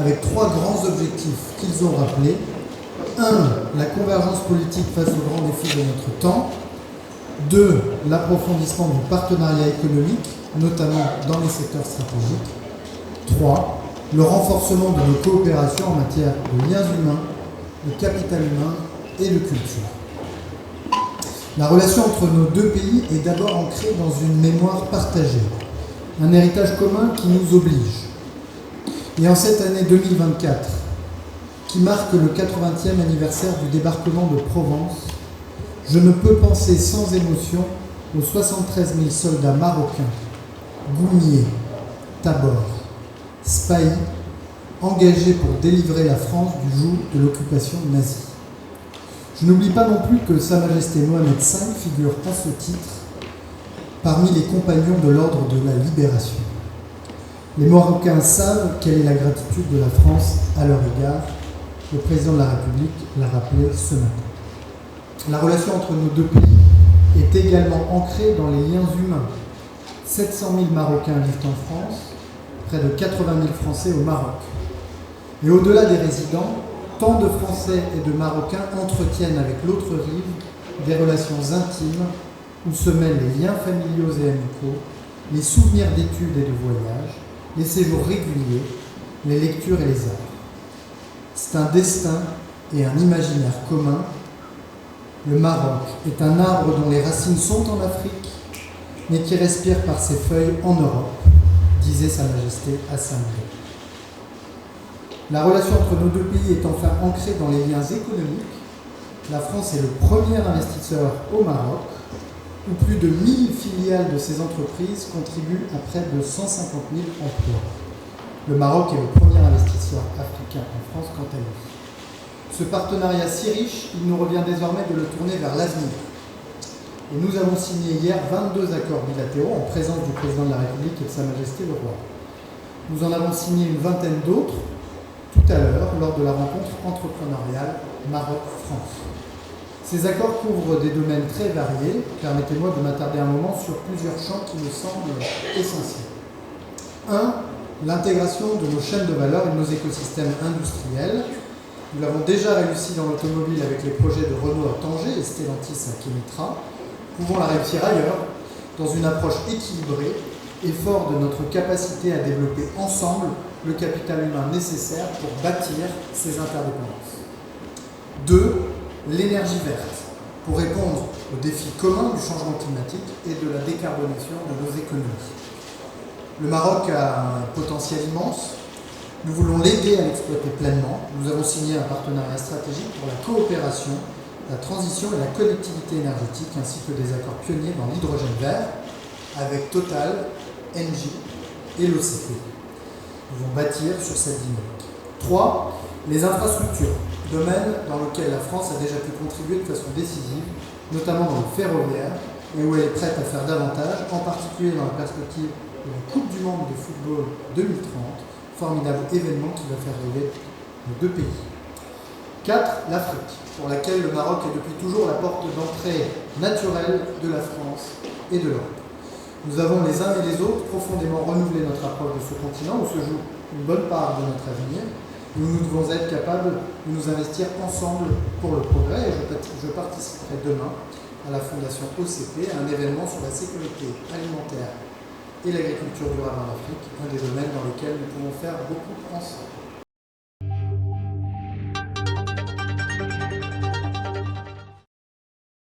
avec trois grands objectifs qu'ils ont rappelés. 1. La convergence politique face aux grands défis de notre temps. 2. L'approfondissement du partenariat économique, notamment dans les secteurs stratégiques. 3. Le renforcement de nos coopérations en matière de liens humains, de capital humain et de culture. La relation entre nos deux pays est d'abord ancrée dans une mémoire partagée, un héritage commun qui nous oblige. Et en cette année 2024, qui marque le 80e anniversaire du débarquement de Provence, je ne peux penser sans émotion aux 73 000 soldats marocains, Goumiers, Tabor, Spahi, engagés pour délivrer la France du joug de l'occupation nazie. Je n'oublie pas non plus que Sa Majesté Mohamed V figure à ce titre parmi les compagnons de l'ordre de la libération. Les Marocains savent quelle est la gratitude de la France à leur égard. Le président de la République l'a rappelé ce matin. La relation entre nos deux pays est également ancrée dans les liens humains. 700 000 Marocains vivent en France, près de 80 000 Français au Maroc. Et au-delà des résidents, tant de Français et de Marocains entretiennent avec l'autre rive des relations intimes où se mêlent les liens familiaux et amicaux, les souvenirs d'études et de voyages, les séjours réguliers, les lectures et les arts. C'est un destin et un imaginaire commun. Le Maroc est un arbre dont les racines sont en Afrique, mais qui respire par ses feuilles en Europe, disait Sa Majesté Hassan II. La relation entre nos deux pays est enfin ancrée dans les liens économiques. La France est le premier investisseur au Maroc, où plus de 1000 filiales de ces entreprises contribuent à près de 150 000 emplois. Le Maroc est le premier investisseur africain en France quant à lui. Ce partenariat si riche, il nous revient désormais de le tourner vers l'avenir. Et nous avons signé hier 22 accords bilatéraux en présence du président de la République et de Sa Majesté le Roi. Nous en avons signé une vingtaine d'autres tout à l'heure lors de la rencontre entrepreneuriale Maroc-France. Ces accords couvrent des domaines très variés. Permettez-moi de m'attarder un moment sur plusieurs champs qui me semblent essentiels. 1. L'intégration de nos chaînes de valeur et de nos écosystèmes industriels. Nous l'avons déjà réussi dans l'automobile avec les projets de Renault à Tanger et Stellantis à Kénitra. Pouvons la réussir ailleurs, dans une approche équilibrée et fort de notre capacité à développer ensemble le capital humain nécessaire pour bâtir ces interdépendances. 2. L'énergie verte, pour répondre aux défis communs du changement climatique et de la décarbonation de nos économies. Le Maroc a un potentiel immense. Nous voulons l'aider à l'exploiter pleinement. Nous avons signé un partenariat stratégique pour la coopération, la transition et la connectivité énergétique, ainsi que des accords pionniers dans l'hydrogène vert avec Total, Engie et l'OCP. Nous allons bâtir sur cette dynamique. 3. Les infrastructures, domaine dans lequel la France a déjà pu contribuer de façon décisive, notamment dans le ferroviaire, et où elle est prête à faire davantage, en particulier dans la perspective de la Coupe du Monde de football 2030, formidable événement qui va faire rêver nos deux pays. 4. L'Afrique, pour laquelle le Maroc est depuis toujours la porte d'entrée naturelle de la France et de l'Europe. Nous avons les uns et les autres profondément renouvelé notre approche de ce continent où se joue une bonne part de notre avenir, et où nous devons être capables de nous investir ensemble pour le progrès. Et je participerai demain à la Fondation OCP, à un événement sur la sécurité alimentaire et l'agriculture durable en Afrique, un des domaines dans lesquels nous pouvons faire beaucoup ensemble.